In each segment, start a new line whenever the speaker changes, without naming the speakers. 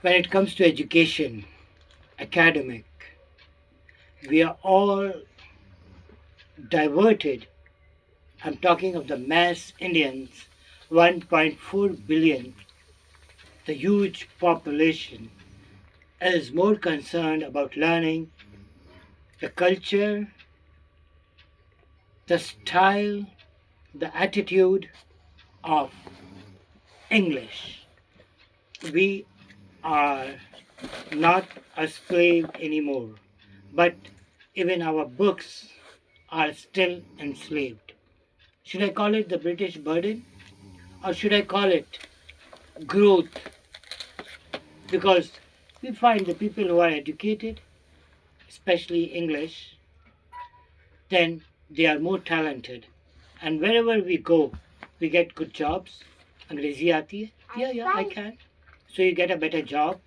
When it comes to education, academic, we are all diverted. I'm talking of the mass Indians, 1.4 billion, the huge population, is more concerned about learning the culture, the style, the attitude of English. We are not a slave anymore, but even our books are still enslaved. Should I call it the British burden or should I call it growth? Because we find the people who are educated, especially English, then they are more talented. And wherever we go, we get good jobs. अंग्रेजी आती है? Yeah, I can. So you get a better job.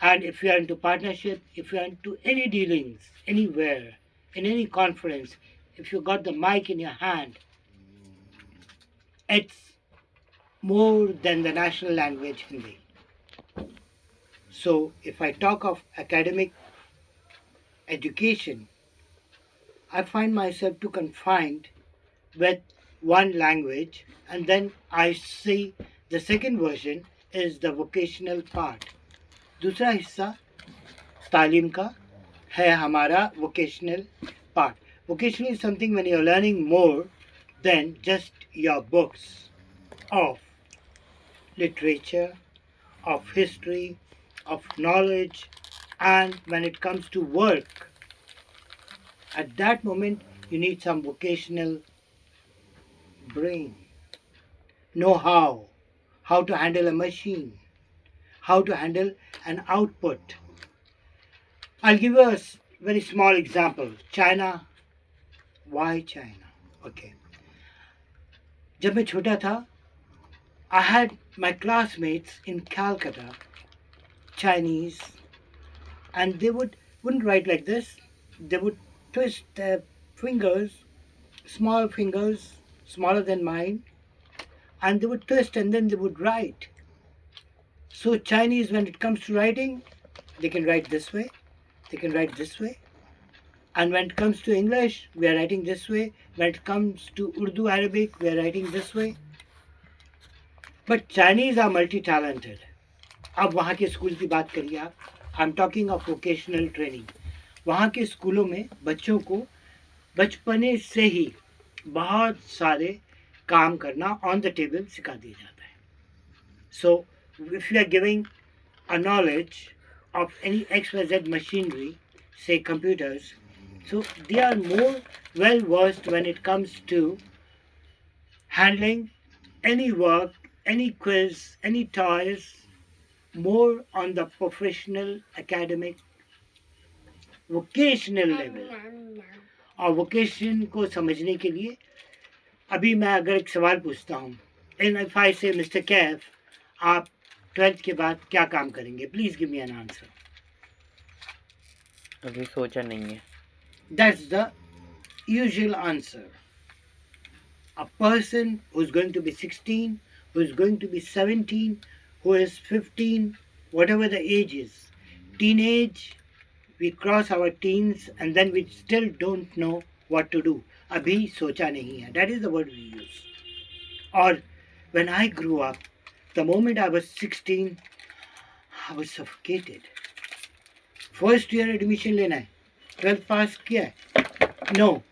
And if you are into partnership, if you are into any dealings, anywhere, in any conference, if you got the mic in your hand, it's more than the national language Hindi. So if I talk of academic education, I find myself too confined with one language, and then I see the second version is the vocational part. दूसरा हिस्सा तालीम का है हमारा vocational part. Vocational is something when you're learning more than just your books of literature, of history, of knowledge, and when it comes to work, at that moment you need some vocational brain. Know how to handle a machine, how to handle an output. I'll give you a very small example. China. Why China? Okay. जब मैं छोटा था, I had my classmates in Calcutta, Chinese, and they wouldn't write like this. They would twist their fingers, small fingers, smaller than mine, and they would twist and then they would write. So Chinese, when it comes to writing, they can write this way, they can write this way. And when it comes to English, we are writing this way. When it comes to Urdu Arabic, we are writing this way. But Chinese are multi-talented. अब वहाँ के school की बात करिए आप. I'm talking of vocational training. वहाँ के स्कूलों में बच्चों को बचपने से ही बहुत सारे काम करना on the table सिखा दिया जाता है. So if you are giving a knowledge of any XYZ machinery, say computers, so they are more well versed when it comes to handling any work, any quiz, any toys, more on the professional, academic, vocational level. और vocation को समझने के लिए अभी मैं अगर एक सवाल पूछता हूँ, इन इफ आई से मिस्टर कैफ, आप 12th के बाद क्या काम करेंगे? Please give me an answer.
अभी सोचा नहीं है.
That's the usual answer. A person who's going to be 16, who's going to be 17, who is 15, whatever the age is, teenage, we cross our teens and then we still don't know what to do. अभी सोचा नहीं है. That is the word we use. Or when I grew up, the moment I was 16, I was suffocated. First year admission लेना है, 12th pass किया है. No,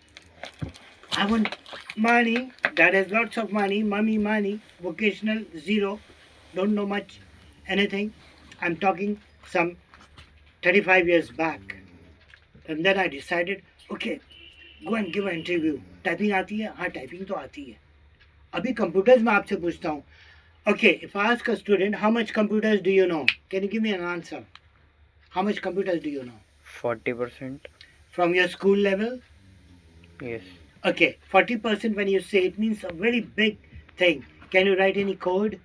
I want money. Dad has lots of money. Mommy, money. Vocational, zero. Don't know much, anything. I'm talking some 35 years back. And then I decided, okay, go and give an interview. Typing आती है? हाँ, typing तो आती है. अभी computers में आपसे पूछता हूँ. Okay, if I ask a student, how much computers do you know? Can you give me an answer? How much computers do you know?
40%.
From your school level?
Yes.
Okay, 40% when you say it means a very big thing. Can you write any code?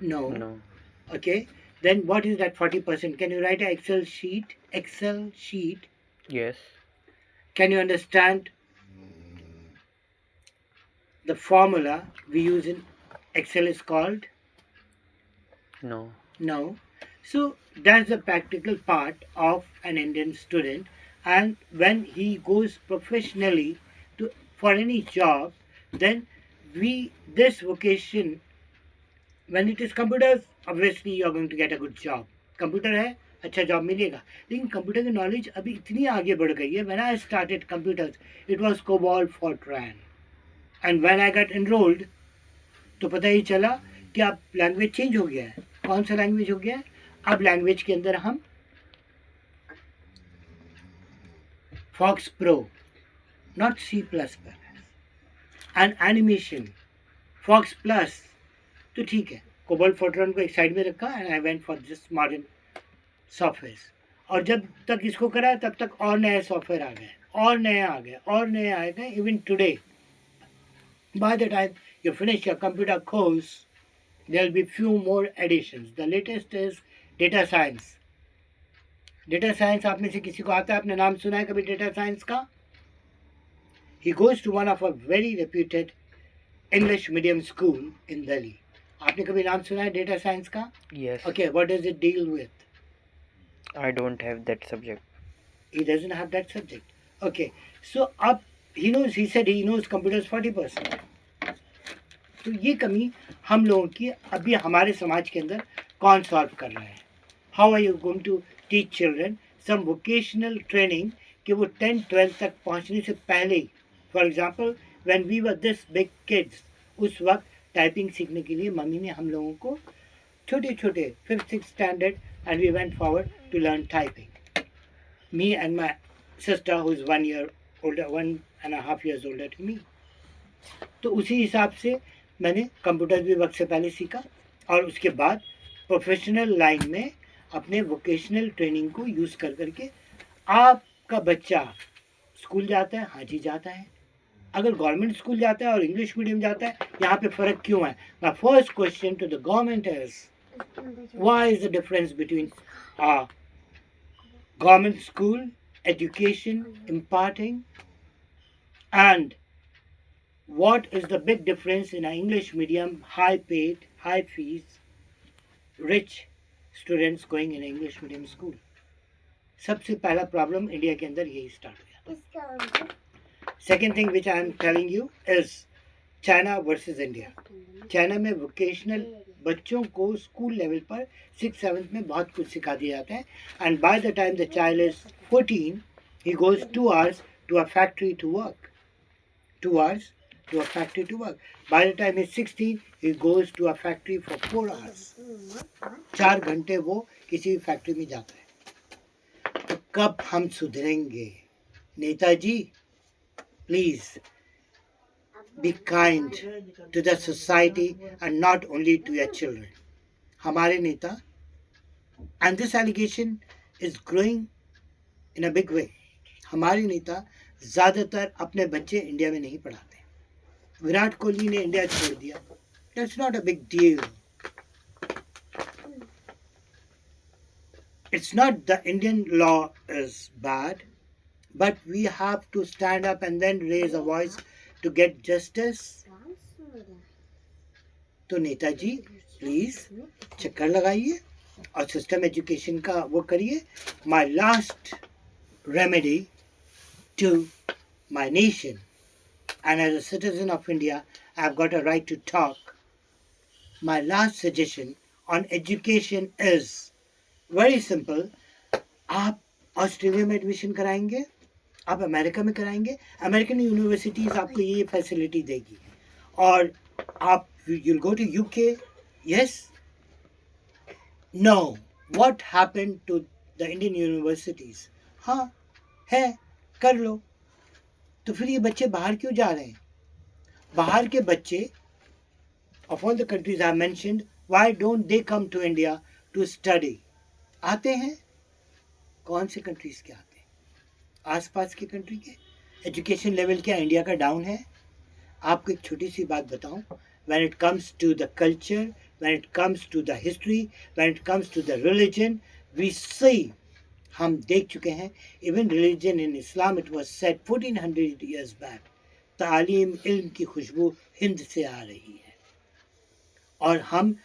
No.
No.
Okay, then what is that 40%? Can you write an Excel sheet? Excel sheet.
Yes.
Can you understand the formula we use in Excel is called?
No.
No. So that's the practical part of an Indian student, and when he goes professionally to for any job, then we this vocation, when it is computers, obviously you are going to get a good job. Computer है, अच्छा job मिलेगा. लेकिन computer की knowledge अभी इतनी आगे बढ़ गई है. When I started computers, it was COBOL Fortran, and when I got enrolled, तो पता ही चला कि अब लैंग्वेज चेंज हो गया है. कौन सा लैंग्वेज हो गया है? अब लैंग्वेज के अंदर हम FoxPro, not C++, and animation Fox plus. तो ठीक है, कोबोल फोर्ट्रॉन को एक साइड में रखा and I went for this modern software. और जब तक इसको करा तब तक और नए सॉफ्टवेयर आ गए, और नए आ गए, और नए आ गए. Even today, by the time you finish your computer course, there will be few more additions. The latest is data science. Data science आप में से किसी को आता है? आपने नाम सुना है कभी डेटा साइंस का? He goes to one of a very reputed English medium school in Delhi. आपने कभी नाम सुना है डेटा साइंस का?
Yes.
Okay, what does it deal with?
I don't have that subject.
He doesn't have that subject. Okay, so up he said he knows computers 40%. तो ये कमी हम लोगों की अभी हमारे समाज के अंदर कौन सॉल्व कर रहा है? How are you going to teach children some vocational training कि वो 10-12 तक पहुंचने से पहले ही, for example when we were this big kids, उस वक्त टाइपिंग सीखने के लिए मम्मी ने हम लोगों को छोटे छोटे 5th-6th standard, and we went forward to learn typing. Me and my sister who is 1 year older, 1.5 years older to me. तो उसी हिसाब से मैंने कंप्यूटर भी वक्त से पहले सीखा, और उसके बाद प्रोफेशनल लाइन में अपने वोकेशनल ट्रेनिंग को यूज़ कर करके. आपका बच्चा स्कूल जाता है? हाँ जी जाता है. अगर गवर्नमेंट स्कूल जाता है और इंग्लिश मीडियम जाता है, यहाँ पे फ़र्क क्यों है? My first question to the government is, why is the difference between government school education imparting and what is the big difference in an English medium, high paid, high fees, rich students going in English medium school? सबसे पहला problem India के अंदर यही start हो गया. Second thing which I am telling you is China versus India. China में vocational बच्चों को स्कूल लेवल पर 6th-7th में बहुत कुछ सिखा दिया जाता है, and by the time the child is 14 he goes 2 hours to a factory to work. 2 hours to a factory to work. By the time he's 16, he goes to a factory for 4 hours. 4 घंटे वो किसी factory में जाता है. तो कब हम सुधरेंगे? Netaji, please be kind to the society and not only to your children. हमारे नेता, and this allegation is growing in a big way. हमारे नेता ज़्यादातर अपने बच्चे इंडिया में नहीं पढ़ाते. विराट कोहली ने इंडिया छोड़ दिया. That's not a big deal. It's not the Indian law is bad, but we have to stand up and then raise a voice to get justice. तो नेताजी प्लीज चक्कर लगाइए और सिस्टम एजुकेशन का वो करिए. My last remedy to my nation, and as a citizen of India I have got a right to talk. My last suggestion on education is very simple. आप Australia में admission कराएंगे, आप America में कराएंगे, American universities आपको ये facility देगी, और आप you'll go to UK. Yes? No. What happened to the Indian universities? हाँ है, कर लो. तो फिर ये बच्चे बाहर क्यों जा रहे हैं? बाहर के बच्चे of all the countries I mentioned, why don't they come to India to study? आते हैं. कौन से कंट्रीज के आते हैं? आसपास के कंट्री के. एजुकेशन लेवल क्या इंडिया का डाउन है? आपको एक छोटी सी बात बताऊं. When it comes to the culture, when it comes to the history, when it comes to the religion, we see, हम देख चुके हैं, even religion in Islam, it was said 1400 years back, तालीम इल्म की खुशबू हिंद से आ रही है. और हम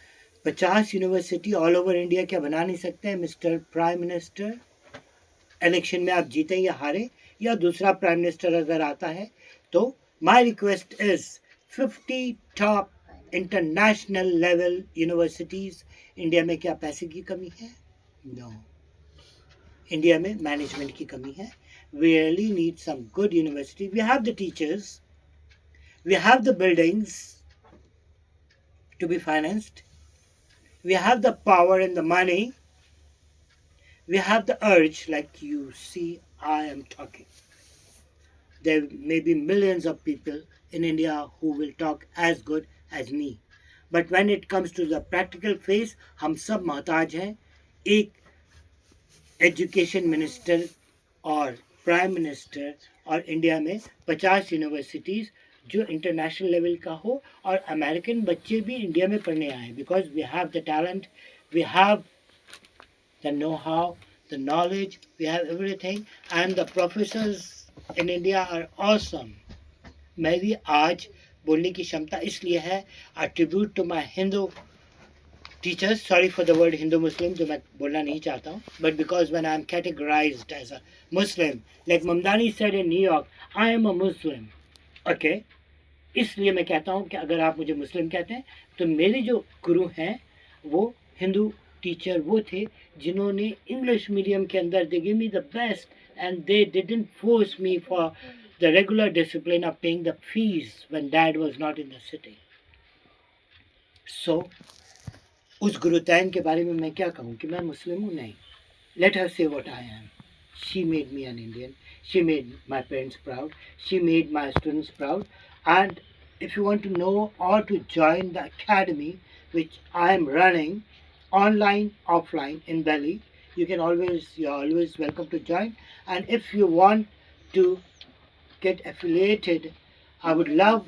50 यूनिवर्सिटी ऑल ओवर इंडिया क्या बना नहीं सकते हैं मिस्टर प्राइम मिनिस्टर? इलेक्शन में आप जीते या हारे या दूसरा प्राइम मिनिस्टर अगर आता है तो my request is 50 top international level universities. India में क्या पैसे की कमी है? नो. इंडिया में मैनेजमेंट की कमी है. We really need some good university. We have the teachers, we have the buildings to be financed, we have the power and the money, we have the urge, like you see I am talking. There may be millions of people in India who will talk as good as me. But when it comes to the practical phase, हम सब मोहताज हैं एक education minister और prime minister और India में 50 universities जो international level का हो और अमेरिकन बच्चे भी इंडिया में पढ़ने आए because we have the talent, we have the know how, the knowledge, we have everything and the professors in India are awesome. मेरी आज बोलने की क्षमता इसलिए है I tribute to my Hindu teachers, sorry for the word Hindu Muslim जो मैं बोलना नहीं चाहता हूँ, but because when I am categorized as a Muslim, like Mamdani said in New York, I am a Muslim, okay, इसलिए मैं कहता हूँ कि अगर आप मुझे मुस्लिम कहते हैं तो मेरे जो गुरु हैं वो हिंदू टीचर वो थे जिन्होंने इंग्लिश मीडियम के अंदर they give me the best and they didn't force me for the regular discipline of paying the fees when dad was not in the city. So उस गुरुतैन के बारे में मैं क्या कहूँ कि मैं मुस्लिम हूँ? नहीं. लेट हर से what I am. She made me an Indian, she made my parents proud, she made my students proud. And if you want to know or to join the academy which I am running online offline in Delhi, you're always welcome to join. And if you want to get affiliated, I would love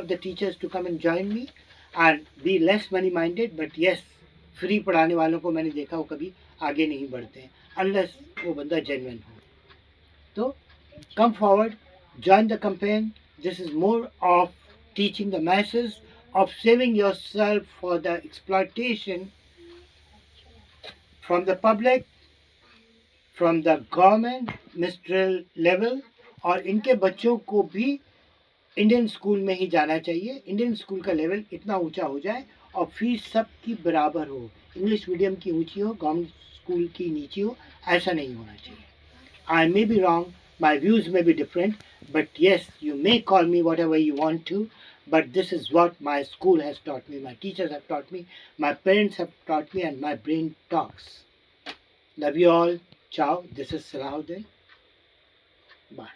the teachers to come and join me and be less money minded. But yes, free पढ़ाने वालों को मैंने देखा वो कभी आगे नहीं बढ़ते हैं unless वो बंदा genuine हो. तो come forward, join the campaign. This is more of teaching the masses, of saving yourself for the exploitation from the public, from the government, ministerial level. और इनके बच्चों को भी इंडियन स्कूल में ही जाना चाहिए. इंडियन स्कूल का लेवल इतना ऊंचा हो जाए और फीस सबकी बराबर हो. इंग्लिश मीडियम की ऊंची हो, गवर्नमेंट स्कूल की नीची हो, ऐसा नहीं होना चाहिए. I may be wrong, my views may be different, but yes, you may call me whatever you want to, but this is what my school has taught me, my teachers have taught me, my parents have taught me, and my brain talks. Love you all. Ciao. This is Salahuddin. Bye.